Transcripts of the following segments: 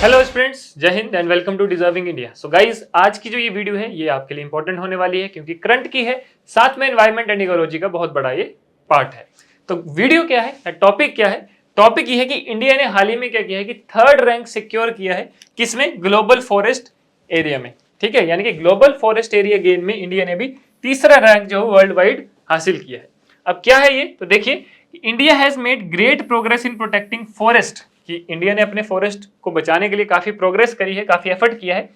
Hello students, जय हिंद and welcome to deserving India. So guys, आज की जो ये वीडियो है ये आपके लिए इंपॉर्टेंट होने वाली है क्योंकि करंट की है, साथ में एनवायरमेंट एंड इकोलॉजी का बहुत बड़ा ये पार्ट है। तो वीडियो क्या है, टॉपिक क्या है? टॉपिक ये है कि इंडिया ने हाल ही में क्या किया है कि थर्ड रैंक सिक्योर किया है किसमें? ग्लोबल फॉरेस्ट एरिया में। ठीक है, यानी कि ग्लोबल फॉरेस्ट एरिया गेम में इंडिया ने भी तीसरा रैंक जो वर्ल्ड वाइड हासिल किया है। अब क्या है ये, तो देखिए, India has made great progress in protecting forest, कि इंडिया ने अपने फॉरेस्ट को बचाने के लिए काफी प्रोग्रेस करी है, काफी एफर्ट किया है।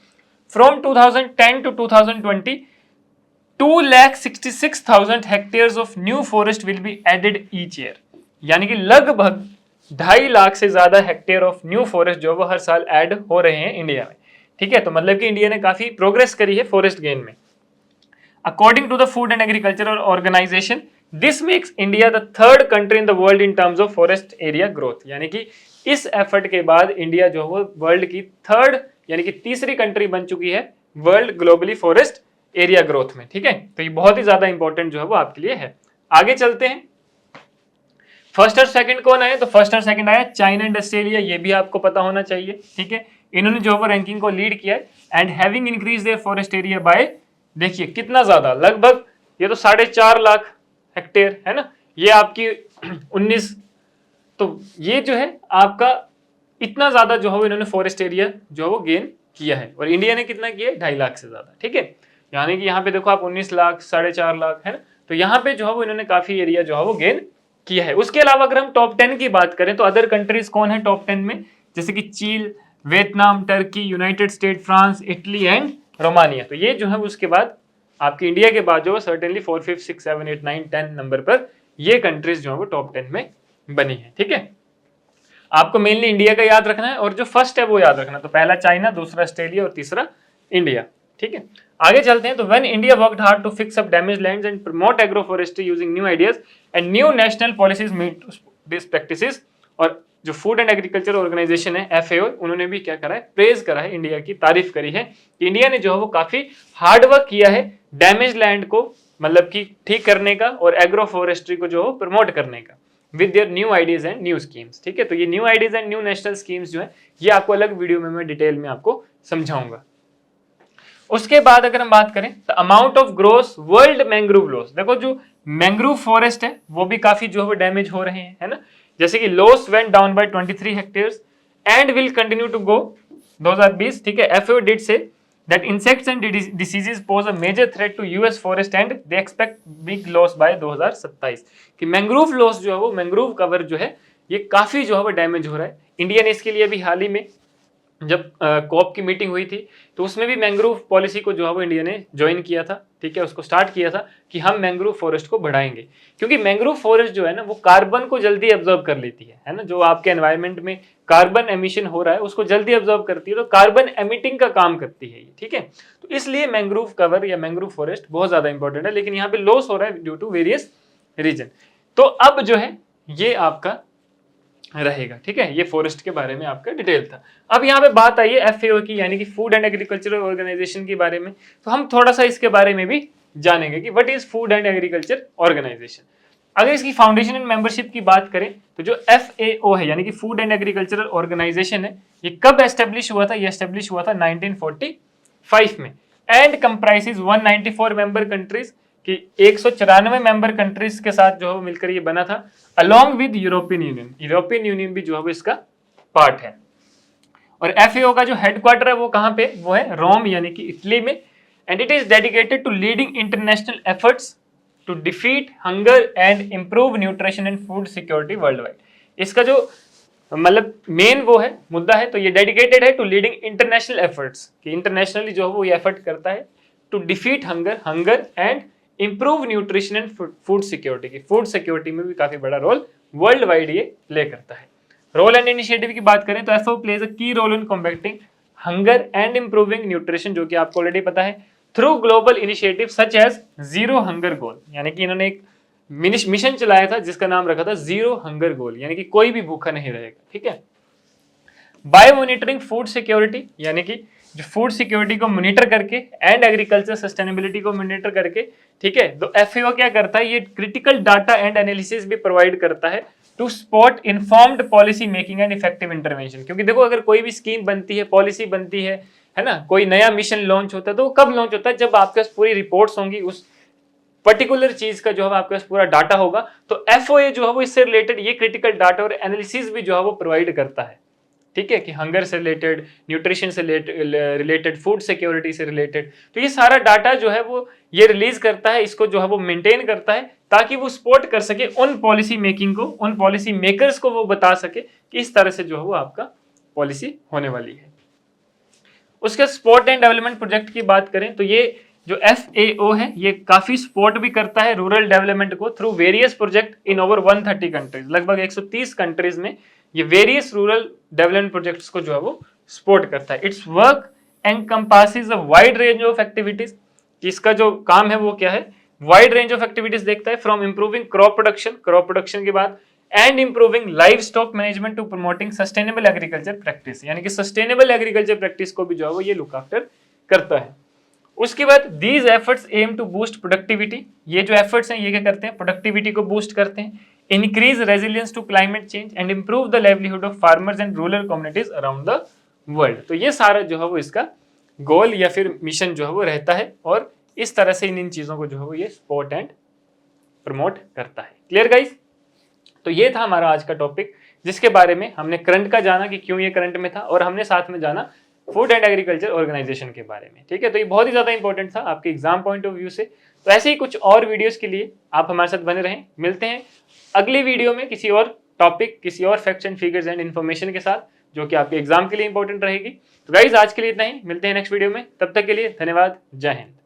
From 2010 to 2020 2,66,000 hectares of new forest will be added each year, यानी कि लगभग 2.5 लाख से ज्यादा हेक्टेयर ऑफ न्यू फॉरेस्ट जो वो हर साल ऐड हो रहे हैं इंडिया में। ठीक है, तो मतलब कि इंडिया ने काफी प्रोग्रेस करी है फॉरेस्ट गेन में। According to the food and agricultural organisation, this makes India the third country in the world in terms of forest area growth, यानी कि इस एफर्ट के बाद इंडिया जो है वर्ल्ड की थर्ड यानी कि तीसरी कंट्री बन चुकी है world globally forest area growth में। ठीक है, तो ये बहुत ही ज्यादा इंपॉर्टेंट जो है वो आपके लिए है। आगे चलते हैं, फर्स्ट और सेकंड कौन आए? तो फर्स्ट और सेकंड आया चाइना एंड ऑस्ट्रेलिया, ये भी आपको पता होना चाहिए। ठीक है, इन्होंने जो है रैंकिंग को लीड किया है and having increase their forest area bye, देखिए कितना ज्यादा, लगभग ये तो 4.5 लाख हेक्टेयर है ना, ये आपकी 19, तो ये जो है आपका इतना ज्यादा जो है इन्होंने फॉरेस्ट एरिया जो है वो गेन किया है, और इंडिया ने कितना किया है? 2.5 लाख से ज्यादा। ठीक है, यानी कि यहाँ पे देखो आप 19 लाख, 4.5 लाख है ना, तो यहाँ पे जो है वो इन्होंने काफी एरिया जो है वो गेन किया है। उसके अलावा अगर हम टॉप 10 की बात करें तो अदर कंट्रीज कौन है टॉप 10 में? जैसे कि चीन, Vietnam, Turkey, United state, France, Italy and Romania. तो ये जो है उसके बाद आपकी इंडिया के बाद जो है सर्टेनली 4, 5, 6, 7, 8, 9, 10 नंबर पर ये कंट्रीज जो है वो टॉप 10 में बनी है। ठीक है, आपको मेनली इंडिया का याद रखना है और जो फर्स्ट है वो याद रखना, तो पहला चाइना, दूसरा ऑस्ट्रेलिया और तीसरा इंडिया। ठीक है, आगे चलते हैं। तो when India worked hard to fix up damage lands and promote agro forestry using new ideas and new national policies meet this practices, और जो फूड एंड एग्रीकल्चर ऑर्गेनाइजेशन है FAO, उन्होंने भी क्या करा है? प्रेज करा है, इंडिया की तारीफ करी है कि इंडिया ने जो है वो काफी हार्ड वर्क किया है डैमेज लैंड को मतलब कि ठीक करने का और एग्रो फॉरेस्ट्री को जो है प्रमोट करने का with their new ideas and new schemes. ठीक है, तो ये new ideas and new national schemes जो है ये आपको अलग वीडियो में मैं डिटेल में आपको समझाऊंगा। उसके बाद अगर हम बात करें तो amount of gross world mangrove loss, देखो जो मैंग्रोव फॉरेस्ट है वो भी काफी जो है डैमेज हो रहे हैं, है ना। जैसे कि loss went down by 23 hectares and will continue to go 2020। ठीक है, FAO did say that insects and diseases pose a major threat to US forest and they expect big loss by 2027, कि मैंग्रोव लॉस जो है वो mangrove cover जो है ये काफी जो है वो डैमेज हो रहा है। इंडिया ने इसके लिए अभी हाल ही में जब कॉप की मीटिंग हुई थी तो उसमें भी मैंग्रोव पॉलिसी को जो है वो इंडिया ने ज्वाइन किया था। ठीक है, उसको स्टार्ट किया था कि हम मैंग्रोव फॉरेस्ट को बढ़ाएंगे, क्योंकि मैंग्रोव फॉरेस्ट जो है ना वो कार्बन को जल्दी एब्जॉर्ब कर लेती है ना, जो आपके एनवायरनमेंट में कार्बन एमिशन हो रहा है उसको जल्दी एब्जॉर्ब करती है, तो कार्बन एमिटिंग का काम करती है ये। ठीक है, तो इसलिए मैंग्रोव कवर या मैंग्रोव फॉरेस्ट बहुत ज्यादा इंपॉर्टेंट है, लेकिन यहाँ पे लॉस हो रहा है ड्यू टू वेरियस रीजन। तो अब जो है ये आपका रहेगा। ठीक है, ये फॉरेस्ट के बारे में आपका डिटेल था। अब यहाँ पे बात आई है FAO की, यानी कि फूड एंड एग्रीकल्चरल ऑर्गेनाइजेशन के बारे में, तो हम थोड़ा सा इसके बारे में भी जानेंगे कि what is food and agriculture organisation. अगर इसकी फाउंडेशन एंड मेंबरशिप की बात करें तो जो FAO है यानी कि फूड एंड एग्रीकल्चरल ऑर्गेनाइजेशन है, ये कब एस्टेब्लिश हुआ था? ये एस्टेब्लिश हुआ था 1945 में एंड कंप्राइजेज 194 मेंबर कंट्रीज, कि 194 मेंबर कंट्रीज के साथ जो है मिलकर ये बना था, along with European union. European union भी जो है इसका पार्ट है। और FAO का जो हेडक्वार्टर है वो कहां पे? वो है रोम यानी कि इटली में, and it is dedicated to leading international efforts to defeat hunger and improve nutrition and food security world wide. इसका जो मतलब मेन वो है मुद्दा है, तो ये डेडिकेटेड है टू लीडिंग इंटरनेशनल एफर्ट्स, कि इंटरनेशनली जो है वो ये एफर्ट करता है to defeat hunger and improve nutrition and food security, की फूड सिक्योरिटी में भी काफी बड़ा रोल वर्ल्ड वाइड ये प्ले करता है। रोल एंड इनिशिएटिव की बात करें तो FAO plays a key role in combating hunger and improving nutrition, जो कि आपको ऑलरेडी पता है, through global initiative such as zero hunger goal, यानी कि इन्होंने एक मिशन चलाया था जिसका नाम रखा था जीरो हंगर गोल, यानी कि कोई भी भूखा नहीं रहेगा। ठीक है, बाय मॉनिटरिंग फूड सिक्योरिटी, यानी कि जो फूड सिक्योरिटी को मॉनिटर करके एंड एग्रीकल्चर सस्टेनेबिलिटी को मॉनिटर करके, ठीक है, तो FAO क्या करता है, ये क्रिटिकल डाटा एंड एनालिसिस भी प्रोवाइड करता है to spot informed policy making and effective intervention. क्योंकि देखो अगर कोई भी स्कीम बनती है, पॉलिसी बनती है ना, कोई नया मिशन लॉन्च होता है, तो कब लॉन्च होता है? जब आपके पास पूरी रिपोर्ट्स होंगी, उस पर्टिकुलर चीज का जो है आपके पास पूरा डाटा होगा। तो एफओए जो है वो इससे रिलेटेड ये क्रिटिकल डाटा और एनालिसिस भी जो है वो प्रोवाइड करता है, ठीक है, कि हंगर से रिलेटेड, न्यूट्रिशन से रिलेटेड, फूड सिक्योरिटी से रिलेटेड। तो ये सारा डाटा जो है वो ये रिलीज करता है, इसको जो है वो मेंटेन करता है, ताकि वो सपोर्ट कर सके उन पॉलिसी मेकिंग को, उन पॉलिसी मेकर्स को वो बता सके कि इस तरह से जो है वो आपका पॉलिसी होने वाली है। उसके सपोर्ट एंड डेवलपमेंट प्रोजेक्ट की बात करें तो ये जो FAO है ये काफी सपोर्ट भी करता है रूरल डेवलपमेंट को through various project in over 130 countries. लगभग 130 कंट्रीज में ये वेरियस रूरल डेवलपमेंट प्रोजेक्ट्स को जो है वो सपोर्ट करता है। It's work encompasses a wide range of activities. इसका जो काम है वो क्या है? वाइड रेंज ऑफ एक्टिविटीज देखता है, फ्रॉम इंप्रूविंग क्रॉप प्रोडक्शन के बाद and improving livestock management to promoting sustainable agriculture practice, यानी कि सस्टेनेबल एग्रीकल्चर प्रैक्टिस को भी जो है वो ये लुक आफ्टर करता है। उसके बाद these efforts aim to boost productivity. ये जो एफर्ट्स हैं ये क्या करते हैं? प्रोडक्टिविटी को बूस्ट करते हैं। Increase resilience to climate change and improve the livelihood of farmers and rural communities around the world. तो ये सारा जो है वो इसका गोल या फिर मिशन जो है वो रहता है, और इस तरह से इन चीजों को जो है वो ये सपोर्ट एंड प्रमोट करता है। Clear guys? तो ये था हमारा आज का टॉपिक, जिसके बारे में हमने करंट का जाना कि क्यों ये करंट में था, और हमने साथ में जाना फूड एंड एग्रीकल्चर ऑर्गेनाइजेशन के बारे में। ठीक है, तो ये बहुत ही ज्यादा इंपॉर्टेंट था आपके एग्जाम पॉइंट ऑफ व्यू से। तो ऐसे ही कुछ और वीडियोस के लिए आप हमारे साथ बने रहें। मिलते हैं अगली वीडियो में किसी और टॉपिक, किसी और facts and figures and information के साथ, जो कि आपके एग्जाम के लिए इंपॉर्टेंट रहेगी। तो गाइज आज के लिए इतना ही, मिलते हैं नेक्स्ट वीडियो में। तब तक के लिए धन्यवाद, जय हिंद।